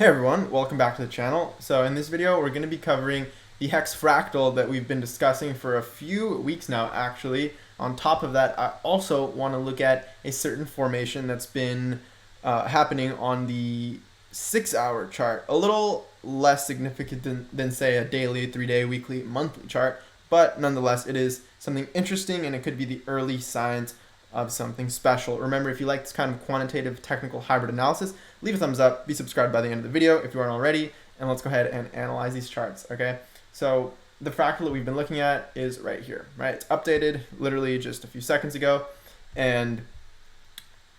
Hey everyone, welcome back to the channel. So in this video, we're going to be covering the HEX fractal that we've been discussing for a few weeks now, actually. On top of that, I also want to look at a certain formation that's been happening on the 6-hour chart. A little less significant than say a daily, 3-day, weekly, monthly chart, but nonetheless, it is something interesting and it could be the early signs of something special. Remember, if you like this kind of quantitative technical hybrid analysis, leave a thumbs up, be subscribed by the end of the video if you aren't already, and let's go ahead and analyze these charts, okay? So the fractal that we've been looking at is right here, right? It's updated literally just a few seconds ago, and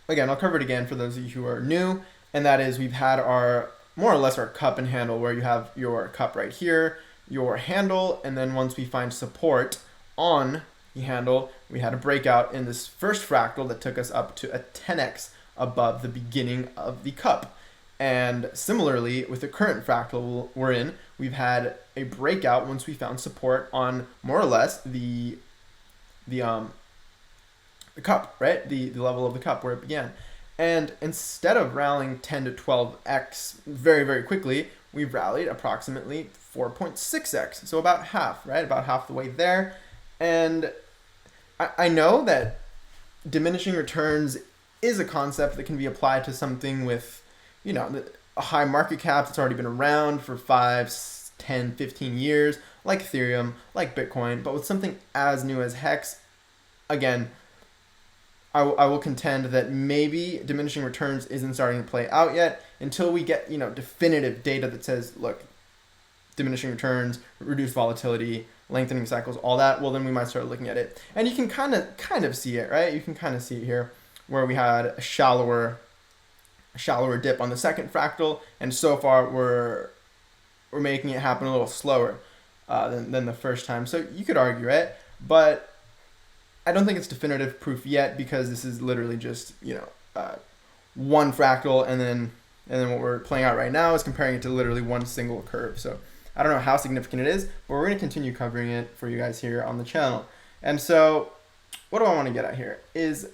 again, I'll cover it again for those of you who are new, and that is we've had our, more or less our cup and handle, where you have your cup right here, your handle, and then once we find support on the handle, we had a breakout in this first fractal that took us up to a 10x above the beginning of the cup. And similarly, with the current fractal we're in, we've had a breakout once we found support on more or less the cup, right? The level of the cup where it began. And instead of rallying 10 to 12x very, very quickly, we've rallied approximately 4.6x. So about half, right? About half the way there. And I know that diminishing returns is a concept that can be applied to something with, you know, a high market cap that's already been around for 5, 10, 15 years, like Ethereum, like Bitcoin. But with something as new as HEX, again, I will contend that maybe diminishing returns isn't starting to play out yet until we get, you know, definitive data that says, look, diminishing returns, reduced volatility, lengthening cycles, all that. Well, then we might start looking at it, and you can kind of see it, right? You can kind of see it here, where we had a shallower dip on the second fractal, and so far we're making it happen a little slower than the first time. So you could argue it, but I don't think it's definitive proof yet, because this is literally just, you know, one fractal, and then what we're playing out right now is comparing it to literally one single curve. So I don't know how significant it is, but we're going to continue covering it for you guys here on the channel. And so what do I want to get at here is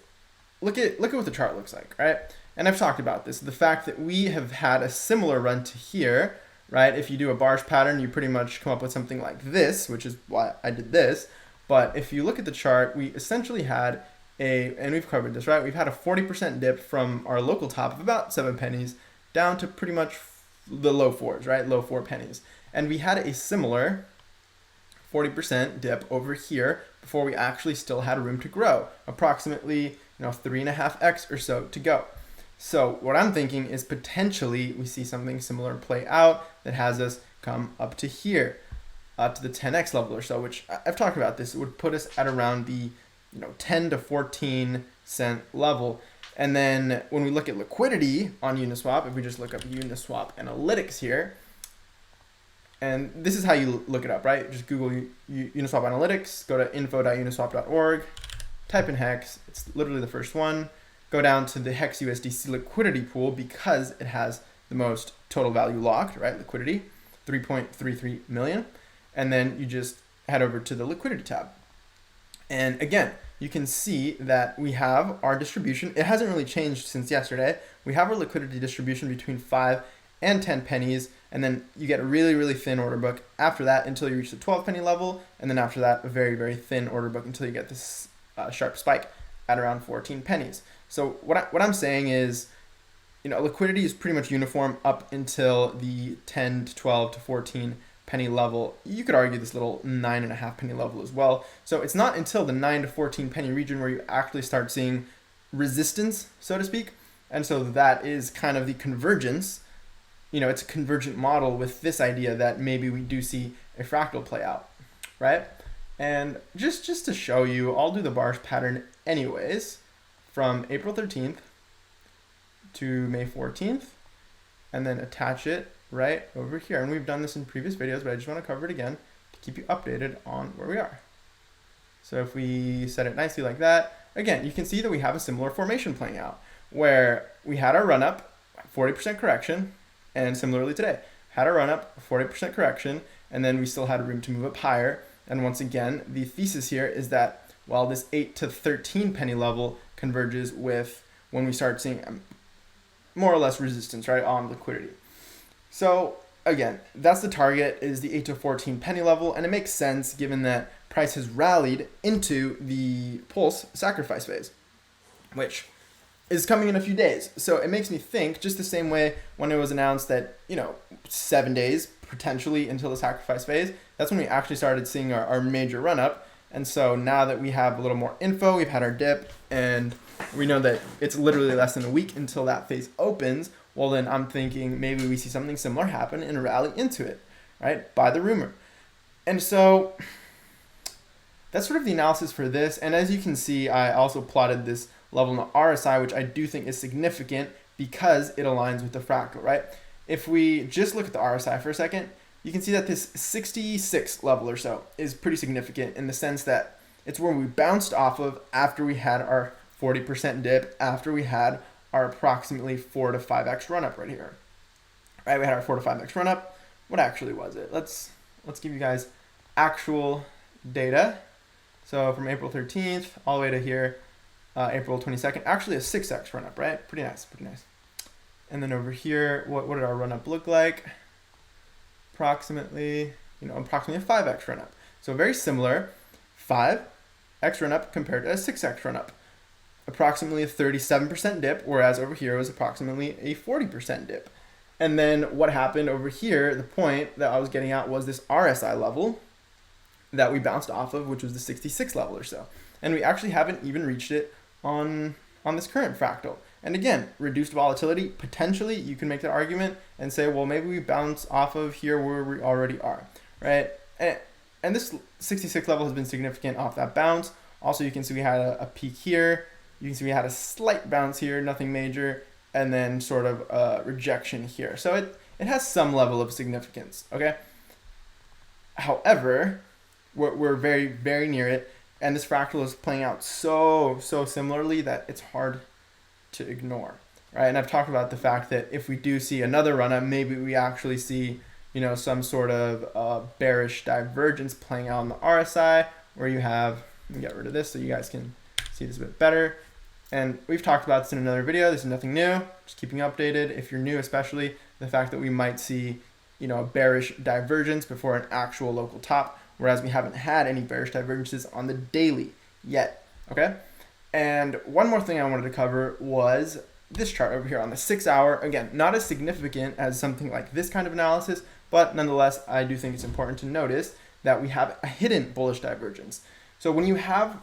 look at what the chart looks like, right? And I've talked about this, the fact that we have had a similar run to here, right? If you do a bars pattern, you pretty much come up with something like this, which is why I did this. But if you look at the chart, we essentially had and we've covered this, right? We've had a 40% dip from our local top of about 7 pennies down to pretty much the low 4s, right? Low 4 pennies. And we had a similar 40% dip over here before we actually still had room to grow, approximately, 3.5x or so to go. So what I'm thinking is potentially we see something similar play out that has us come up to here, to the 10x level or so, which I've talked about this. It would put us at around the 10 to 14 cent level. And then when we look at liquidity on Uniswap, if we just look up Uniswap analytics here, and this is how you look it up, right? Just Google Uniswap analytics, go to info.uniswap.org, type in HEX, it's literally the first one, go down to the HEX USDC liquidity pool because it has the most total value locked, right? Liquidity, 3.33 million. And then you just head over to the liquidity tab. And again, you can see that we have our distribution. It hasn't really changed since yesterday. We have our liquidity distribution between 5 and 10 pennies, and then you get a really, really thin order book after that until you reach the 12 penny level, and then after that, a very, very thin order book until you get this sharp spike at around 14 pennies. So what I'm saying is, liquidity is pretty much uniform up until the 10 to 12 to 14 penny level. You could argue this little 9.5 penny level as well. So it's not until the 9 to 14 penny region where you actually start seeing resistance, so to speak. And so that is kind of the convergence. It's a convergent model with this idea that maybe we do see a fractal play out, right? And just to show you, I'll do the bars pattern anyways from April 13th to May 14th, and then attach it right over here. And we've done this in previous videos, but I just want to cover it again to keep you updated on where we are. So if we set it nicely like that, again, you can see that we have a similar formation playing out where we had our run up, 40% correction, and similarly today, had a run up, 40% correction, and then we still had room to move up higher. And once again, the thesis here is that while this 8 to 13 penny level converges with when we start seeing more or less resistance, right, on liquidity. So again, that's the target, is the 8 to 14 penny level, and it makes sense given that price has rallied into the Pulse sacrifice phase, which is coming in a few days. So it makes me think, just the same way when it was announced that, 7 days potentially until the sacrifice phase, that's when we actually started seeing our major run up. And so now that we have a little more info, we've had our dip, and we know that it's literally less than a week until that phase opens, well then I'm thinking maybe we see something similar happen and rally into it, right? By the rumor. And so that's sort of the analysis for this. And as you can see, I also plotted this level in the RSI, which I do think is significant because it aligns with the fractal, right? If we just look at the RSI for a second, you can see that this 66 level or so is pretty significant in the sense that it's where we bounced off of after we had our 40% dip, after we had our approximately 4 to 5x run up right here. Right, we had our 4 to 5x run up. What actually was it? Let's give you guys actual data. So from April 13th all the way to here, April 22nd, actually a 6x run up, right? Pretty nice, pretty nice. And then over here, what did our run up look like? Approximately a 5x run up. So very similar, 5x run up compared to a 6x run up. Approximately a 37% dip, whereas over here was approximately a 40% dip. And then what happened over here, the point that I was getting at was this RSI level that we bounced off of, which was the 66 level or so. And we actually haven't even reached it on this current fractal. And again, reduced volatility, potentially you can make that argument and say, well, maybe we bounce off of here where we already are, right? And this 66 level has been significant off that bounce. Also, you can see we had a peak here. You can see we had a slight bounce here, nothing major, and then sort of a rejection here. So it has some level of significance, okay? However, we're very, very near it, and this fractal is playing out so similarly that it's hard to ignore, right? And I've talked about the fact that if we do see another run-up, maybe we actually see, some sort of bearish divergence playing out on the RSI, where you have, let me get rid of this so you guys can see this a bit better. And we've talked about this in another video. This is nothing new, just keeping you updated. If you're new, especially the fact that we might see, a bearish divergence before an actual local top, whereas we haven't had any bearish divergences on the daily yet, okay? And one more thing I wanted to cover was this chart over here on the 6 hour. Again, not as significant as something like this kind of analysis, but nonetheless, I do think it's important to notice that we have a hidden bullish divergence. So when you have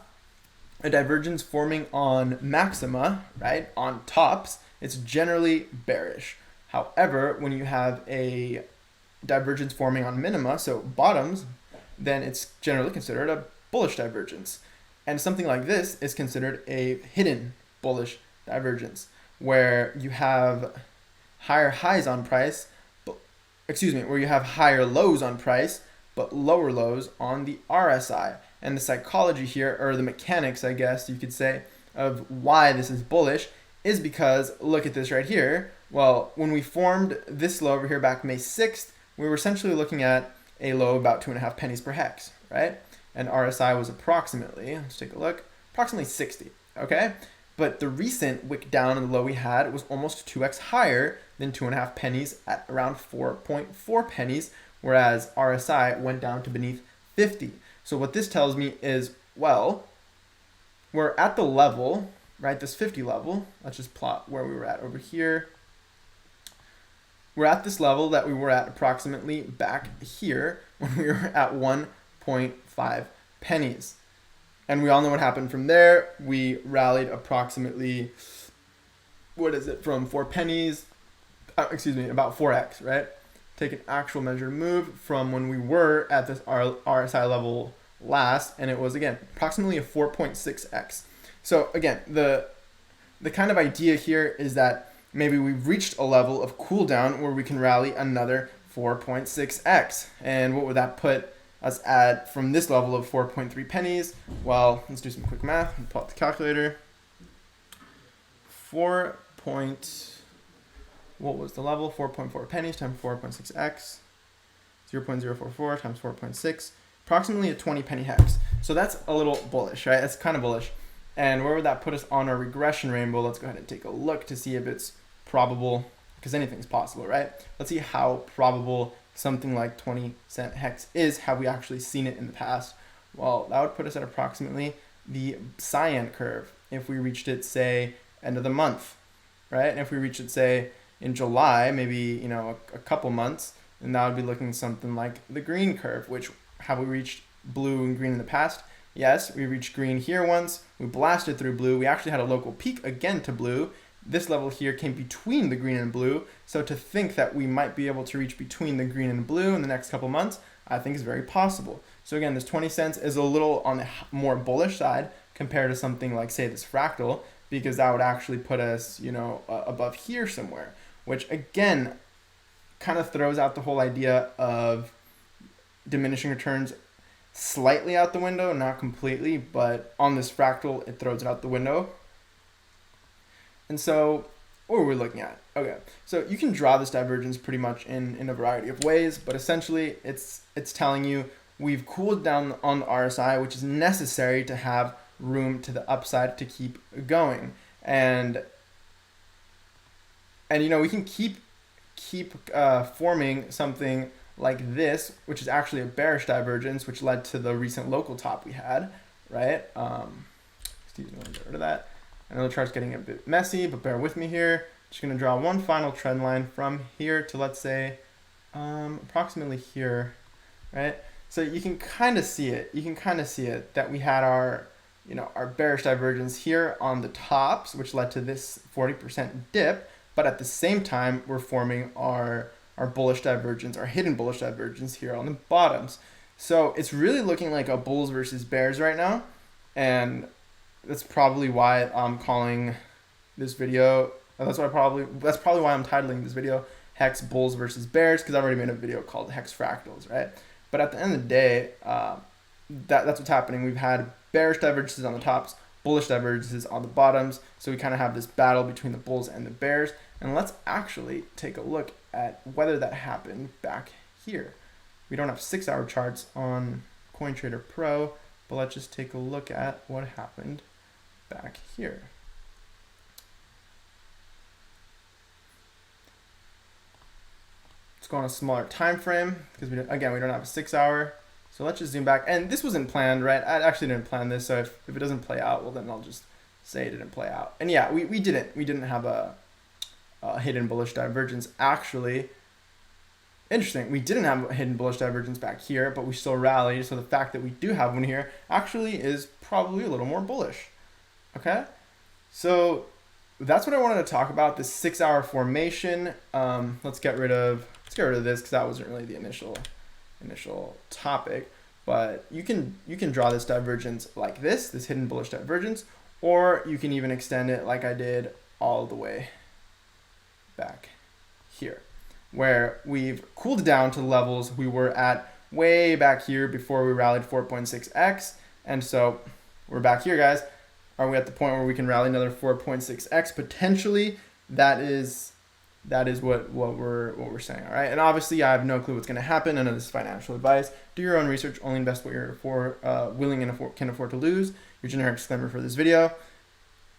a divergence forming on maxima, right, on tops, it's generally bearish. However, when you have a divergence forming on minima, so bottoms, then it's generally considered a bullish divergence. And something like this is considered a hidden bullish divergence, where you have higher highs on price, where you have higher lows on price, but lower lows on the RSI. And the psychology here, or the mechanics, I guess you could say, of why this is bullish is because, look at this right here. Well, when we formed this low over here back May 6th, we were essentially looking at a low of about 2.5 pennies per hex, right? And RSI was approximately, let's take a look, approximately 60, okay? But the recent wick down in the low we had was almost 2x higher than 2.5 pennies at around 4.4 pennies, whereas RSI went down to beneath 50. So what this tells me is, well, we're at the level, right, this 50 level. Let's just plot where we were at over here. We're at this level that we were at approximately back here when we were at 1.5 pennies. And we all know what happened from there. We rallied approximately, from 4 pennies, about 4x, right? Take an actual measured move from when we were at this RSI level last, and it was, again, approximately a 4.6x. So again, the kind of idea here is that maybe we've reached a level of cool down where we can rally another 4.6x. And what would that put us at from this level of 4.3 pennies? Well, let's do some quick math. Pull out the calculator. What was the level? 4.4 pennies times 4.6x. 0.044 times 4.6. Approximately a 20 penny hex. So that's a little bullish, right? That's kind of bullish. And where would that put us on our regression rainbow? Let's go ahead and take a look to see if it's probable. because anything's possible, right? Let's see how probable something like 20-cent HEX is. Have we actually seen it in the past? Well, that would put us at approximately the cyan curve if we reached it, say, end of the month, right? And if we reached it, say, in July, maybe, you know, a couple months, then that would be looking something like the green curve, which have we reached blue and green in the past? Yes, we reached green here once, we blasted through blue, we actually had a local peak again to blue. This level here came between the green and blue, so to think that we might be able to reach between the green and blue in the next couple months, I think is very possible. So again, this 20 cents is a little on the more bullish side compared to something like, say, this fractal, because that would actually put us, you know, above here somewhere, which again kind of throws out the whole idea of diminishing returns slightly out the window, not completely, but on this fractal, it throws it out the window. And so what are we looking at? Okay, so you can draw this divergence pretty much in a variety of ways, but essentially it's telling you we've cooled down on the RSI, which is necessary to have room to the upside to keep going. And you know, we can keep forming something like this, which is actually a bearish divergence, which led to the recent local top we had, right? Excuse me, let me get rid of that. I know the chart's getting a bit messy, but bear with me here. Just gonna draw one final trend line from here to, let's say, approximately here, right? So you can kind of see it. You can kind of see it that we had our, you know, our bearish divergence here on the tops, which led to this 40% dip. But at the same time, we're forming our bullish divergence, our hidden bullish divergence here on the bottoms. So it's really looking like a bulls versus bears right now. And that's probably why I'm calling this video, that's probably why I'm titling this video HEX bulls versus bears, because I've already made a video called HEX fractals, right? But at the end of the day, that's what's happening. We've had bearish divergences on the tops, bullish divergences on the bottoms. So we kind of have this battle between the bulls and the bears. And let's actually take a look at whether that happened back here. We don't have 6-hour charts on CoinTrader Pro, but let's just take a look at what happened back here. Let's go on a smaller time frame because we don't have a 6-hour. So let's just zoom back. And this wasn't planned, right? I actually didn't plan this. So if it doesn't play out, well, then I'll just say it didn't play out. And yeah, we didn't have a hidden bullish divergence. Actually, interesting. We didn't have a hidden bullish divergence back here, but we still rallied. So the fact that we do have one here actually is probably a little more bullish. Okay. So that's what I wanted to talk about, this 6-hour formation. Let's get rid of this because that wasn't really the initial topic, but you can draw this divergence like this hidden bullish divergence, or you can even extend it like I did all the way back here, where we've cooled down to levels we were at way back here before we rallied 4.6x. And so we're back here, guys. Are we at the point where we can rally another 4.6x? Potentially. That is what we're saying. All right. And obviously I have no clue what's going to happen. None of this is financial advice. Do your own research. Only invest what you're willing and can afford to lose. Your generic disclaimer for this video.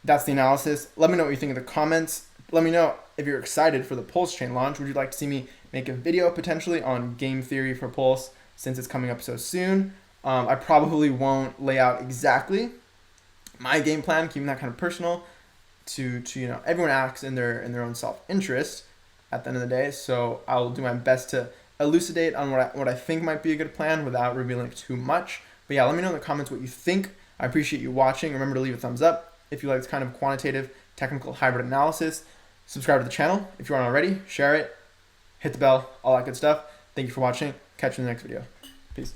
That's the analysis. Let me know what you think in the comments. Let me know if you're excited for the PulseChain launch. Would you like to see me make a video potentially on game theory for Pulse since it's coming up so soon? I probably won't lay out exactly my game plan, keeping that kind of personal to you know, everyone acts in their own self-interest at the end of the day. So I'll do my best to elucidate on what I think might be a good plan without revealing too much. But yeah, let me know in the comments what you think. I appreciate you watching. Remember to leave a thumbs up if you like this kind of quantitative, technical, hybrid analysis. Subscribe to the channel if you aren't already. Share it. Hit the bell. All that good stuff. Thank you for watching. Catch you in the next video. Peace.